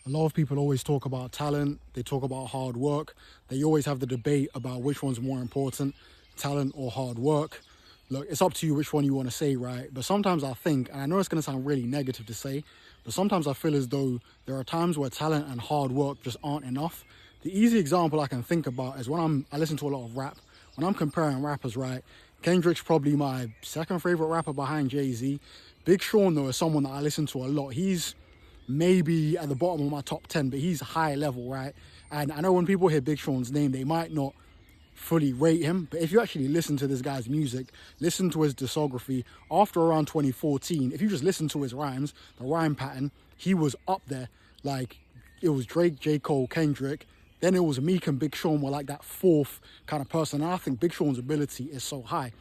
A lot of people always talk about talent, they talk about hard work. They always have the debate about which one's more important, talent or hard work. Look, it's up to you which one you want to say, right? But sometimes I think, and I know it's going to sound really negative to say, but sometimes I feel as though there are times where talent and hard work just aren't enough. The easy example I can think about is when I listen to a lot of rap. When I'm comparing rappers, right? Kendrick's probably my second favorite rapper behind Jay-Z. Big Sean, though, is someone that I listen to a lot. He's maybe at the bottom of my top 10, but he's high level, right? And I know when people hear Big Sean's name, they might not fully rate him, but if you actually listen to this guy's music, listen to his discography, after around 2014, if you just listen to his rhymes, the rhyme pattern, he was up there. Like, it was Drake, J. Cole, Kendrick, then it was Meek and Big Sean were like that fourth kind of person. And I think Big Sean's ability is so high.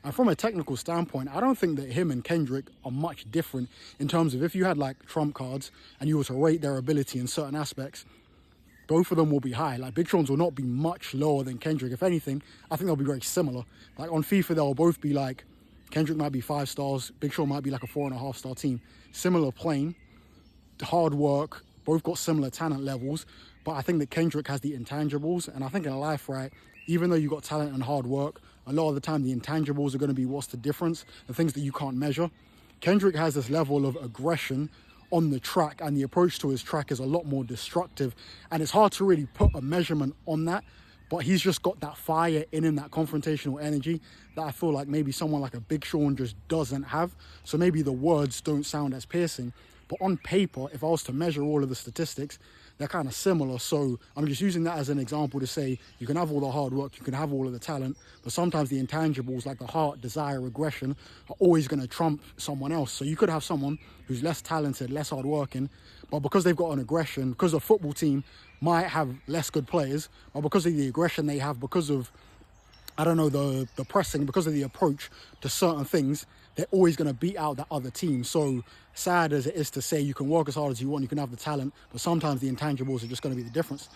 And from a technical standpoint, I don't think that him and Kendrick are much different in terms of if you had like trump cards and you were to rate their ability in certain aspects, both of them will be high. Like, Big Sean's will not be much lower than Kendrick. If anything, I think they'll be very similar. Like, on FIFA, they'll both be like, Kendrick might be 5 stars, Big Sean might be like a 4.5 star team. Similar plane, hard work, both got similar talent levels, but I think that Kendrick has the intangibles. And I think in life, right, even though you got talent and hard work, a lot of the time the intangibles are going to be what's the difference, the things that you can't measure. Kendrick has this level of aggression on the track, and the approach to his track is a lot more destructive, and it's hard to really put a measurement on that, but he's just got that fire in him, that confrontational energy that I feel like maybe someone like a Big Sean just doesn't have. So maybe the words don't sound as piercing, but on paper, if I was to measure all of the statistics, they're kind of similar. So I'm just using that as an example to say you can have all the hard work, you can have all of the talent, but sometimes the intangibles like the heart, desire, aggression are always going to trump someone else. So you could have someone who's less talented, less hardworking, but because they've got an aggression, because a football team might have less good players, but because of the aggression they have, because of, I don't know, the pressing, because of the approach to certain things, they're always going to beat out that other team. So sad as it is to say you can work as hard as you want, you can have the talent, but sometimes the intangibles are just going to be the difference.